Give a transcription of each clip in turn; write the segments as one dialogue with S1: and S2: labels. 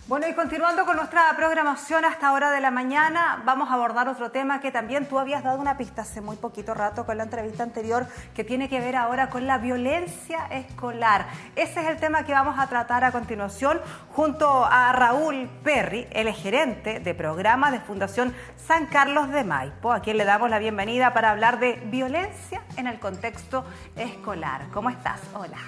S1: Bueno, y continuando con nuestra programación a esta hora de la mañana, vamos a abordar otro tema que también tú habías dado una pista hace muy poquito rato con la entrevista anterior, que tiene que ver ahora con la violencia escolar. Ese es el tema que vamos a tratar a continuación junto a Raúl Perry, el gerente de programas de Fundación San Carlos de Maipo, a quien le damos la bienvenida para hablar de violencia en el contexto escolar. ¿Cómo estás? Hola.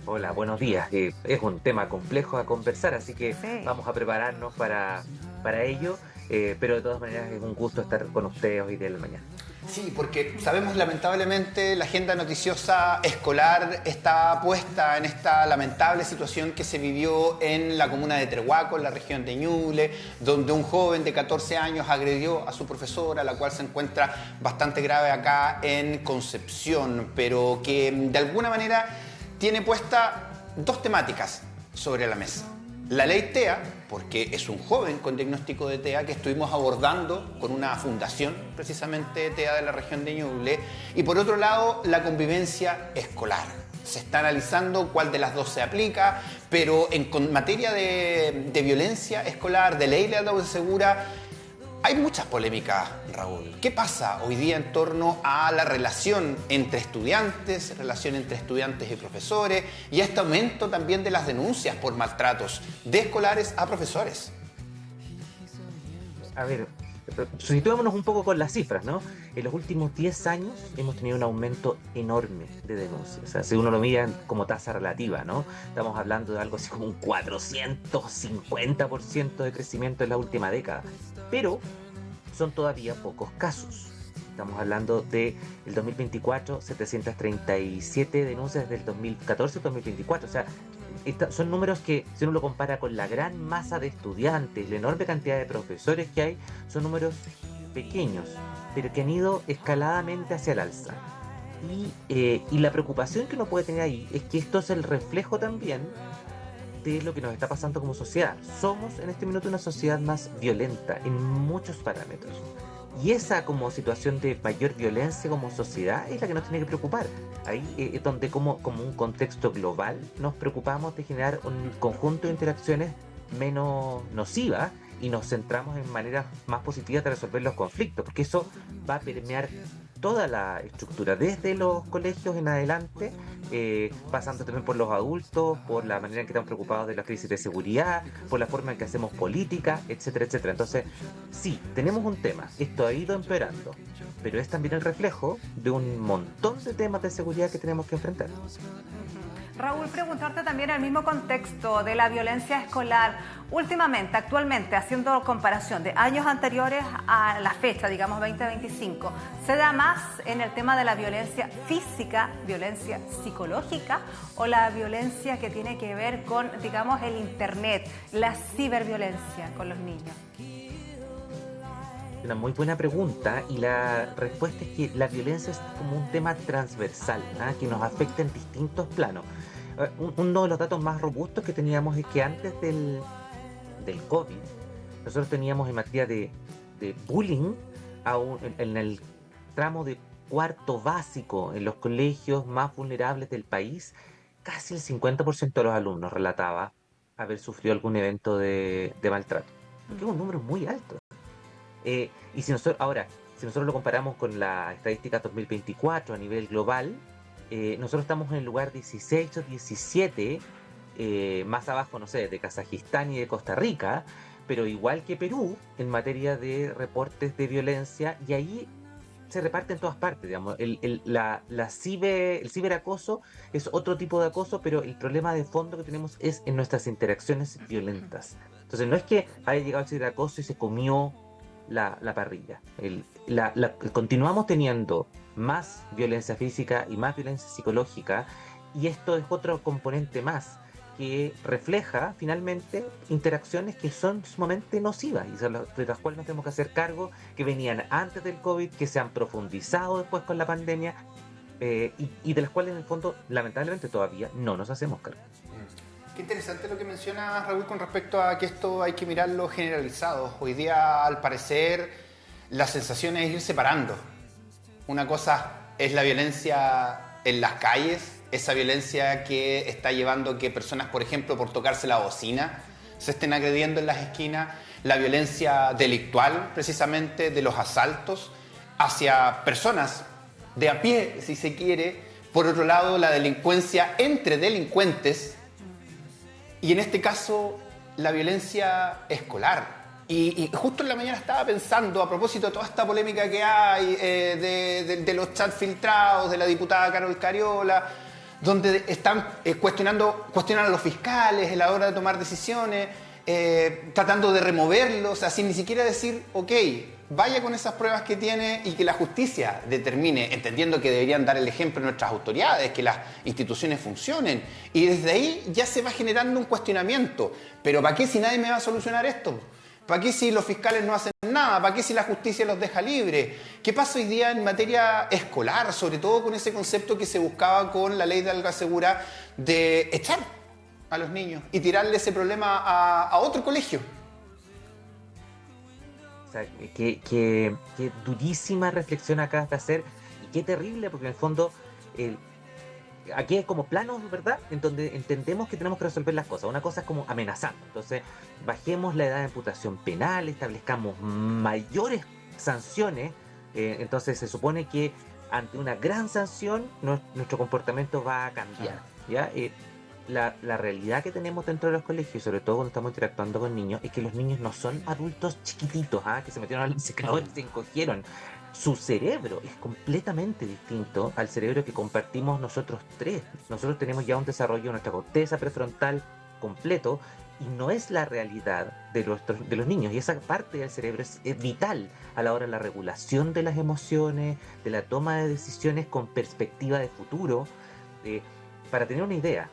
S2: Hola, buenos días. Es un tema complejo a conversar, así que
S1: Sí.
S2: vamos a prepararnos para ello, pero de todas maneras es un gusto estar con ustedes hoy día en la mañana.
S3: Sí, porque sabemos lamentablemente la agenda noticiosa escolar está puesta en esta lamentable situación que se vivió en la comuna de Trehuaco, en la región de Ñuble, donde un joven de 14 años agredió a su profesora, la cual se encuentra bastante grave acá en Concepción, pero que de alguna manera tiene puesta dos temáticas sobre la mesa. La ley TEA, porque es un joven con diagnóstico de TEA que estuvimos abordando con una fundación, precisamente TEA de la región de Ñuble, y por otro lado, la convivencia escolar. Se está analizando cuál de las dos se aplica, pero en materia de violencia escolar, de ley leal y segura, hay muchas polémicas, Raúl. ¿Qué pasa hoy día en torno a la relación entre estudiantes, y profesores, y a este aumento también de las denuncias por maltratos de escolares a profesores?
S2: A ver, situémonos un poco con las cifras, ¿no? En los últimos 10 años hemos tenido un aumento enorme de denuncias. O sea, si uno lo mira como tasa relativa, ¿no? Estamos hablando de algo así como un 450% de crecimiento en la última década. Pero son todavía pocos casos. Estamos hablando del 2024, 737 denuncias desde el 2014 al 2024. O sea, son números que, si uno lo compara con la gran masa de estudiantes, la enorme cantidad de profesores que hay, son números pequeños, pero que han ido escaladamente hacia el alza. Y la preocupación que uno puede tener ahí es que esto es el reflejo también de lo que nos está pasando como sociedad. Somos en este minuto una sociedad más violenta en muchos parámetros. Y esa como situación de mayor violencia como sociedad es la que nos tiene que preocupar. Ahí es donde como un contexto global nos preocupamos de generar un conjunto de interacciones menos nocivas y nos centramos en maneras más positivas de resolver los conflictos, porque eso va a permear toda la estructura, desde los colegios en adelante, pasando también por los adultos, por la manera en que estamos preocupados de la crisis de seguridad, por la forma en que hacemos política, etcétera, etcétera. Entonces, sí, tenemos un tema, esto ha ido empeorando, pero es también el reflejo de un montón de temas de seguridad que tenemos que enfrentar.
S1: Raúl, preguntarte también en el mismo contexto de la violencia escolar. Últimamente, actualmente, haciendo comparación de años anteriores a la fecha, digamos 2025, ¿se da más en el tema de la violencia física, violencia psicológica o la violencia que tiene que ver con, digamos, el internet, la ciberviolencia con los niños?
S2: Una muy buena pregunta, y la respuesta es que la violencia es como un tema transversal, ¿no? Que nos afecta en distintos planos. Uno de los datos más robustos que teníamos es que antes del COVID, nosotros teníamos en materia de bullying en el tramo de cuarto básico, en los colegios más vulnerables del país, casi el 50% de los alumnos relataba haber sufrido algún evento de maltrato, que es un número muy alto. Y si nosotros lo comparamos con la estadística 2024 a nivel global, nosotros estamos en el lugar 16 o 17, más abajo, no sé, de Kazajistán y de Costa Rica, pero igual que Perú en materia de reportes de violencia, y ahí se reparte en todas partes, digamos. El ciberacoso es otro tipo de acoso, pero el problema de fondo que tenemos es en nuestras interacciones violentas. Entonces no es que haya llegado el ciberacoso y se comió la parrilla. Continuamos teniendo más violencia física y más violencia psicológica, y esto es otro componente más que refleja finalmente interacciones que son sumamente nocivas y de las cuales nos tenemos que hacer cargo, que venían antes del COVID, que se han profundizado después con la pandemia, y de las cuales en el fondo lamentablemente todavía no nos hacemos cargo.
S3: Qué interesante lo que menciona Raúl con respecto a que esto hay que mirarlo generalizado. Hoy día, al parecer, la sensación es ir separando. Una cosa es la violencia en las calles, esa violencia que está llevando que personas, por ejemplo, por tocarse la bocina, se estén agrediendo en las esquinas, la violencia delictual, precisamente, de los asaltos hacia personas de a pie, si se quiere. Por otro lado, la delincuencia entre delincuentes y, en este caso, la violencia escolar. Y justo en la mañana estaba pensando, a propósito de toda esta polémica que hay, de los chats filtrados, de la diputada Carol Cariola, donde están cuestionan a los fiscales a la hora de tomar decisiones, tratando de removerlos, o sea, sin ni siquiera decir, ok, vaya con esas pruebas que tiene y que la justicia determine, entendiendo que deberían dar el ejemplo nuestras autoridades, que las instituciones funcionen. Y desde ahí ya se va generando un cuestionamiento. Pero ¿para qué si nadie me va a solucionar esto? ¿Para qué si los fiscales no hacen nada? ¿Para qué si la justicia los deja libres? ¿Qué pasa hoy día en materia escolar? Sobre todo con ese concepto que se buscaba con la ley de Alga Segura de echar a los niños y tirarle ese problema a otro colegio.
S2: O sea, qué durísima reflexión acabas de hacer y qué terrible, porque en el fondo aquí hay como planos, ¿verdad?, en donde entendemos que tenemos que resolver las cosas. Una cosa es como amenazando. Entonces, bajemos la edad de imputación penal, establezcamos mayores sanciones. Entonces, se supone que ante una gran sanción, nuestro comportamiento va a cambiar, ¿ya? La realidad que tenemos dentro de los colegios, sobre todo cuando estamos interactuando con niños, es que los niños no son adultos chiquititos, que se metieron al secador y se encogieron. Su cerebro es completamente distinto al cerebro que compartimos nosotros tres. Nosotros tenemos ya un desarrollo de nuestra corteza prefrontal completo y no es la realidad de los niños. Y esa parte del cerebro es vital a la hora de la regulación de las emociones, de la toma de decisiones con perspectiva de futuro. Para tener una idea,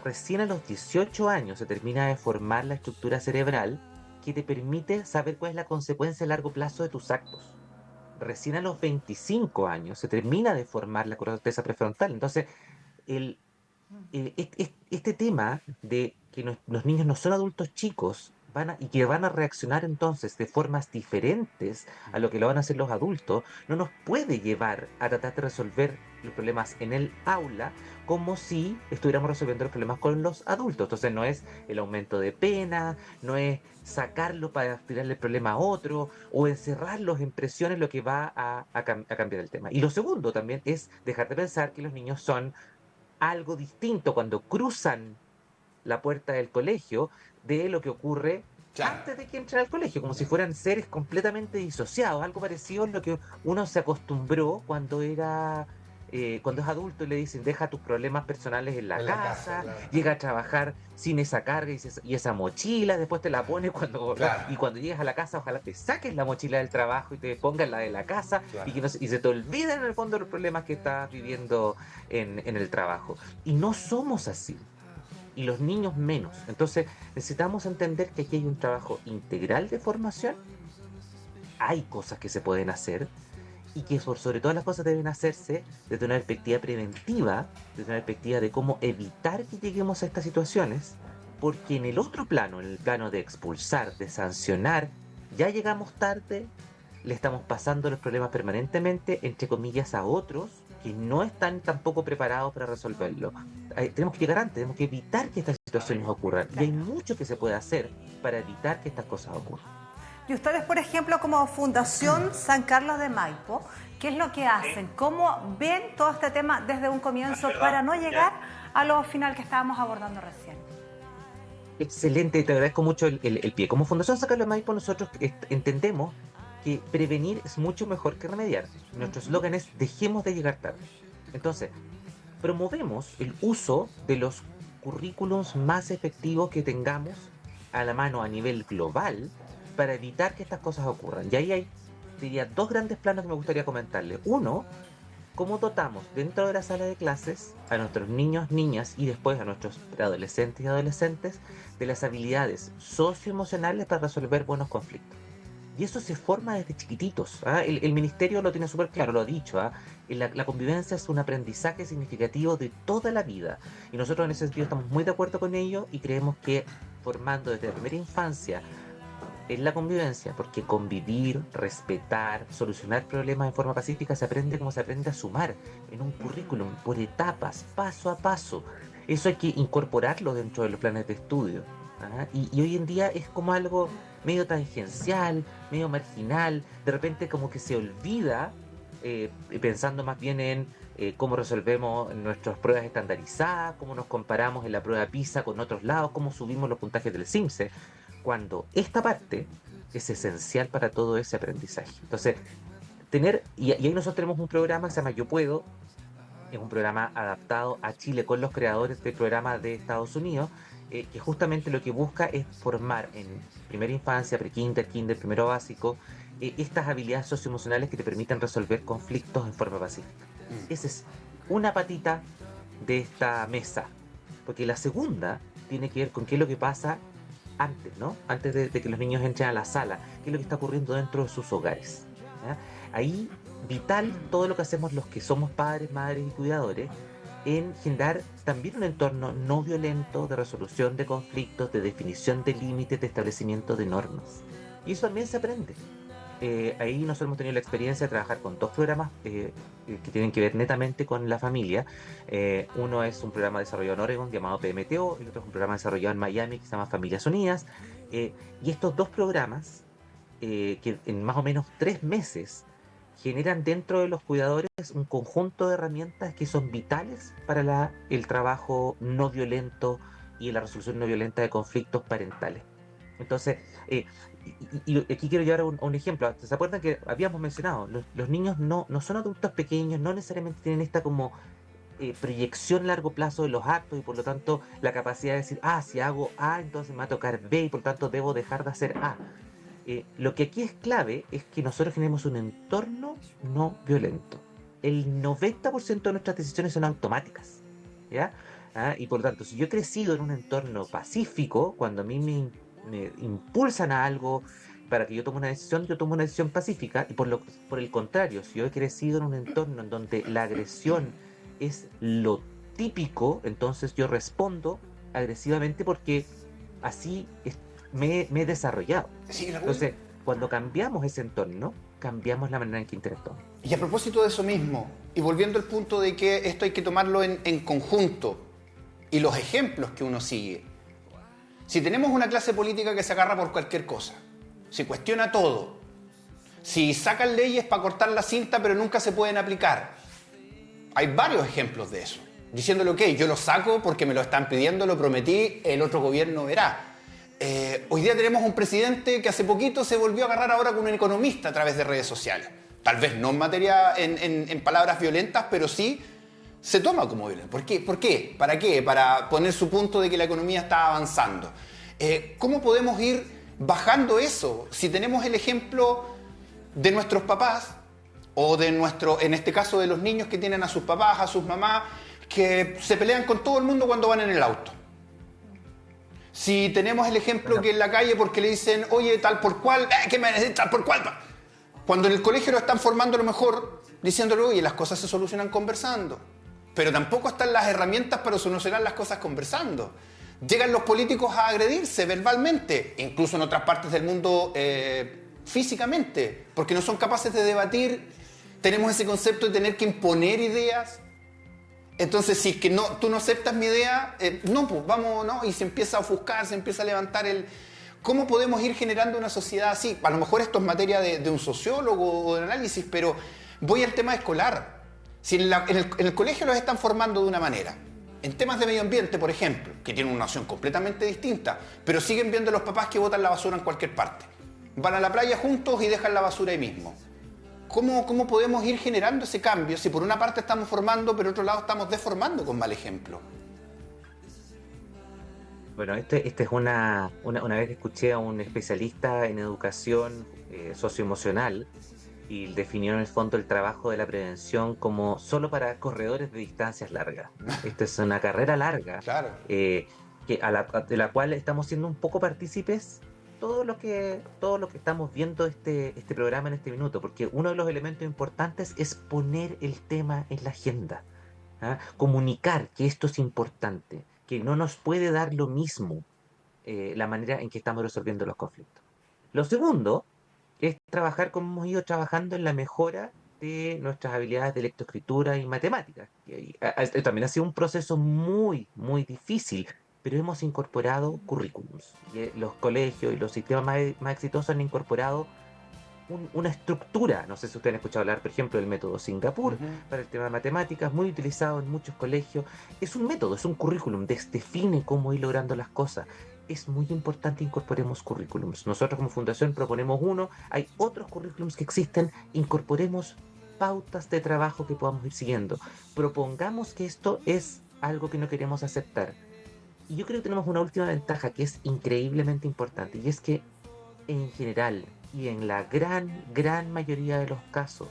S2: recién a los 18 años se termina de formar la estructura cerebral que te permite saber cuál es la consecuencia a largo plazo de tus actos. Recién a los 25 años se termina de formar la corteza prefrontal. Entonces, este tema de que los niños no son adultos chicos y que van a reaccionar entonces de formas diferentes a lo que lo van a hacer los adultos, no nos puede llevar a tratar de resolver los problemas en el aula como si estuviéramos resolviendo los problemas con los adultos. Entonces no es el aumento de pena, no es sacarlo para tirarle el problema a otro o encerrarlos en presiones lo que va a cambiar el tema. Y lo segundo también es dejar de pensar que los niños son algo distinto cuando cruzan la puerta del colegio de lo que ocurre antes de que entren al colegio, como si fueran seres completamente disociados, algo parecido a lo que uno se acostumbró cuando es adulto y le dicen deja tus problemas personales en la casa, claro. Llega a trabajar sin esa carga y esa mochila, después te la pones y cuando llegas a la casa ojalá te saques la mochila del trabajo y te pongas la de la casa, claro. Y se te olviden en el fondo los problemas que estás viviendo en el trabajo. Y no somos así. Y los niños menos. Entonces necesitamos entender que aquí hay un trabajo integral de formación. Hay cosas que se pueden hacer y que sobre todas las cosas deben hacerse desde una perspectiva preventiva, desde una perspectiva de cómo evitar que lleguemos a estas situaciones, porque en el otro plano, en el plano de expulsar, de sancionar, ya llegamos tarde, le estamos pasando los problemas permanentemente, entre comillas, a otros que no están tampoco preparados para resolverlo. Tenemos que llegar antes, tenemos que evitar que estas situaciones ocurran. Y hay mucho que se puede hacer para evitar que estas cosas ocurran.
S1: Y ustedes, por ejemplo, como Fundación San Carlos de Maipo, ¿qué es lo que hacen? ¿Cómo ven todo este tema desde un comienzo para no llegar a lo final que estábamos abordando recién?
S2: Excelente, te agradezco mucho el pie. Como Fundación San Carlos de Maipo nosotros entendemos que prevenir es mucho mejor que remediar. Nuestro eslogan es dejemos de llegar tarde. Entonces, promovemos el uso de los currículums más efectivos que tengamos a la mano a nivel global para evitar que estas cosas ocurran. Y ahí hay, diría, dos grandes planos que me gustaría comentarles. Uno, cómo dotamos dentro de la sala de clases a nuestros niños, niñas y después a nuestros adolescentes y adolescentes de las habilidades socioemocionales para resolver buenos conflictos. Y eso se forma desde chiquititos. El ministerio lo tiene súper claro, lo ha dicho. La convivencia es un aprendizaje significativo de toda la vida. Y nosotros en ese sentido estamos muy de acuerdo con ello y creemos que formando desde la primera infancia en la convivencia, porque convivir, respetar, solucionar problemas en forma pacífica se aprende como se aprende a sumar en un currículum, por etapas, paso a paso. Eso hay que incorporarlo dentro de los planes de estudio. Y hoy en día es como algo medio tangencial, medio marginal, de repente como que se olvida, pensando más bien en cómo resolvemos nuestras pruebas estandarizadas, cómo nos comparamos en la prueba PISA con otros lados, cómo subimos los puntajes del CIMSE, cuando esta parte es esencial para todo ese aprendizaje. Entonces, y ahí nosotros tenemos un programa que se llama Yo Puedo, es un programa adaptado a Chile con los creadores del programa de Estados Unidos, que justamente lo que busca es formar en primera infancia, pre-kinder, kinder, primero básico, estas habilidades socioemocionales que te permiten resolver conflictos en forma pacífica. Esa es una patita de esta mesa, porque la segunda tiene que ver con qué es lo que pasa antes, ¿no? Antes de que los niños entren a la sala, qué es lo que está ocurriendo dentro de sus hogares, ¿ya? Ahí, vital todo lo que hacemos los que somos padres, madres y cuidadores, en generar también un entorno no violento de resolución de conflictos, de definición de límites, de establecimiento de normas. Y eso también se aprende. Ahí nosotros hemos tenido la experiencia de trabajar con dos programas que tienen que ver netamente con la familia. Uno es un programa desarrollado en Oregon llamado PMTO, el otro es un programa desarrollado en Miami que se llama Familias Unidas. Y estos dos programas, que en más o menos 3 meses, generan dentro de los cuidadores un conjunto de herramientas que son vitales para el trabajo no violento y la resolución no violenta de conflictos parentales. Entonces, y aquí quiero llevar a un ejemplo. ¿Se acuerdan que habíamos mencionado? Los niños no son adultos pequeños, no necesariamente tienen esta como proyección a largo plazo de los actos y por lo tanto la capacidad de decir, si hago A, entonces me va a tocar B y por lo tanto debo dejar de hacer A. Lo que aquí es clave es que nosotros tenemos un entorno no violento. El 90% de nuestras decisiones son automáticas, ¿ya? Y por lo tanto, si yo he crecido en un entorno pacífico, cuando a mí me impulsan a algo para que yo tome una decisión, yo tomo una decisión pacífica. Y por el contrario, si yo he crecido en un entorno en donde la agresión es lo típico, entonces yo respondo agresivamente porque así me he desarrollado.
S3: Sí,
S2: entonces, cuando cambiamos ese entorno, cambiamos la manera en que interactuamos.
S3: Y a propósito de eso mismo, y volviendo al punto de que esto hay que tomarlo en conjunto, y los ejemplos que uno sigue. Si tenemos una clase política que se agarra por cualquier cosa, si cuestiona todo, si sacan leyes para cortar la cinta pero nunca se pueden aplicar, hay varios ejemplos de eso. Diciéndole, ok, yo lo saco porque me lo están pidiendo, lo prometí, el otro gobierno verá. Hoy día tenemos un presidente que hace poquito se volvió a agarrar ahora con un economista a través de redes sociales. Tal vez no en materia, en palabras violentas, pero sí se toma como violento. ¿Por qué? ¿Para qué? Para poner su punto de que la economía está avanzando. ¿Cómo podemos ir bajando eso? Si tenemos el ejemplo de nuestros papás, o en este caso de los niños que tienen a sus papás, a sus mamás, que se pelean con todo el mundo cuando van en el auto. Si tenemos el ejemplo que en la calle porque le dicen, oye, tal por cual, ¿qué me decís tal por cual? Cuando en el colegio lo están formando a lo mejor, diciéndole, oye, las cosas se solucionan conversando. Pero tampoco están las herramientas para solucionar las cosas conversando. Llegan los políticos a agredirse verbalmente, incluso en otras partes del mundo físicamente, porque no son capaces de debatir. Tenemos ese concepto de tener que imponer ideas. Entonces, si es que tú no aceptas mi idea, pues vamos, ¿no? Y se empieza a ofuscar, se empieza a levantar el... ¿Cómo podemos ir generando una sociedad así? A lo mejor esto es materia de un sociólogo o de análisis, pero voy al tema escolar. Si en el colegio los están formando de una manera, en temas de medio ambiente, por ejemplo, que tienen una noción completamente distinta, pero siguen viendo a los papás que botan la basura en cualquier parte. Van a la playa juntos y dejan la basura ahí mismo. ¿Cómo podemos ir generando ese cambio si por una parte estamos formando, pero por otro lado estamos deformando con mal ejemplo?
S2: Bueno, este es una vez escuché a un especialista en educación socioemocional y definió en el fondo el trabajo de la prevención como solo para corredores de distancias largas. Esta es una carrera larga,
S3: claro.
S2: De la cual estamos siendo un poco partícipes todo lo que estamos viendo este programa en este minuto, porque uno de los elementos importantes es poner el tema en la agenda, comunicar que esto es importante, que no nos puede dar lo mismo la manera en que estamos resolviendo los conflictos. Lo segundo es trabajar como hemos ido trabajando en la mejora de nuestras habilidades de lectoescritura y matemáticas. También ha sido un proceso muy, muy difícil pero hemos incorporado currículums. Los colegios y los sistemas más exitosos han incorporado una estructura. No sé si ustedes han escuchado hablar, por ejemplo, del método Singapur para el tema de matemáticas, muy utilizado en muchos colegios. Es un método, es un currículum, define cómo ir logrando las cosas. Es muy importante que incorporemos currículums. Nosotros como fundación proponemos uno, hay otros currículums que existen, incorporemos pautas de trabajo que podamos ir siguiendo. Propongamos que esto es algo que no queremos aceptar. Y yo creo que tenemos una última ventaja que es increíblemente importante, y es que en general y en la gran mayoría de los casos,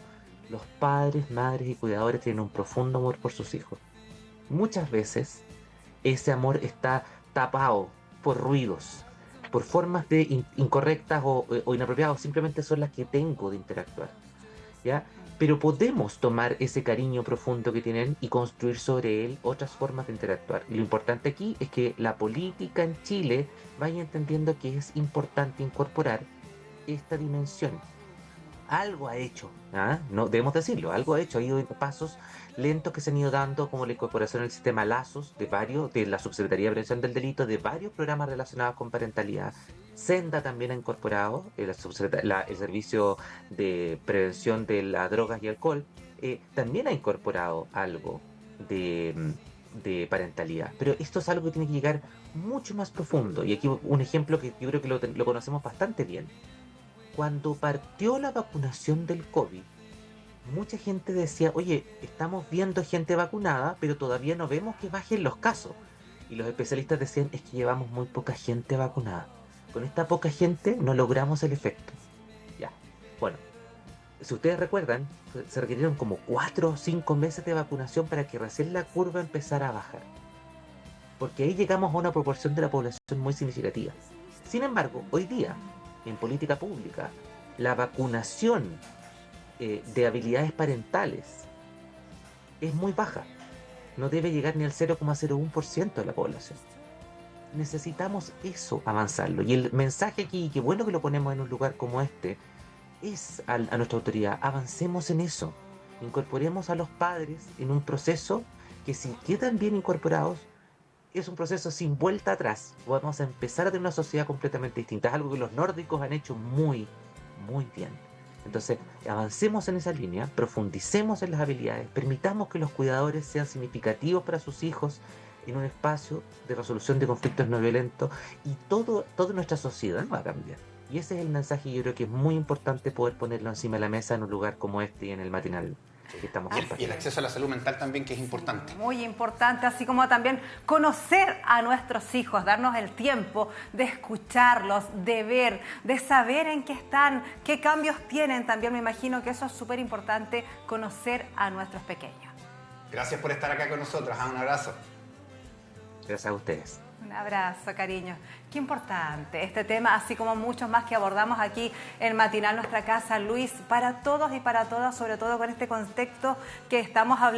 S2: los padres, madres y cuidadores tienen un profundo amor por sus hijos. Muchas veces ese amor está tapado por ruidos, por formas incorrectas o inapropiadas, o simplemente son las que tengo de interactuar, ¿ya? Pero podemos tomar ese cariño profundo que tienen y construir sobre él otras formas de interactuar. Y lo importante aquí es que la política en Chile vaya entendiendo que es importante incorporar esta dimensión. Algo ha hecho, no debemos decirlo, algo ha hecho, ha ido pasos lentos que se han ido dando, como la incorporación al sistema Lazos de la Subsecretaría de Prevención del Delito, de varios programas relacionados con parentalidad. Senda también ha incorporado el servicio de prevención de las drogas y alcohol, también ha incorporado algo de parentalidad, pero esto es algo que tiene que llegar mucho más profundo. Y aquí un ejemplo que yo creo que lo conocemos bastante bien. Cuando partió la vacunación del COVID, mucha gente decía, oye, estamos viendo gente vacunada, pero todavía no vemos que bajen los casos. Y los especialistas decían, es que llevamos muy poca gente vacunada. Con esta poca gente no logramos el efecto. Ya, bueno, si ustedes recuerdan, se requirieron como 4 o 5 meses de vacunación para que recién la curva empezara a bajar. Porque ahí llegamos a una proporción de la población muy significativa. Sin embargo, hoy día, en política pública, la vacunación de habilidades parentales es muy baja. No debe llegar ni al 0,01% de la población. Necesitamos eso, avanzarlo. Y el mensaje aquí, que bueno que lo ponemos en un lugar como este, es a nuestra autoridad, avancemos en eso. Incorporemos a los padres en un proceso que, si quedan bien incorporados, es un proceso sin vuelta atrás. Vamos a empezar a tener una sociedad completamente distinta. Es algo que los nórdicos han hecho muy bien. Entonces, avancemos en esa línea, profundicemos en las habilidades, permitamos que los cuidadores sean significativos para sus hijos en un espacio de resolución de conflictos no violentos, y toda nuestra sociedad va a cambiar. Y ese es el mensaje, yo creo que es muy importante poder ponerlo encima de la mesa en un lugar como este y en el matinal que estamos compartiendo.
S3: Y el acceso a la salud mental también, que es importante.
S1: Muy importante, así como también conocer a nuestros hijos, darnos el tiempo de escucharlos, de ver, de saber en qué están, qué cambios tienen. También me imagino que eso es súper importante, conocer a nuestros pequeños.
S3: Gracias por estar acá con nosotros. Un abrazo.
S2: Gracias a ustedes.
S1: Un abrazo, cariño. Qué importante este tema, así como muchos más que abordamos aquí en Matinal Nuestra Casa, Luis, para todos y para todas, sobre todo con este contexto que estamos hablando.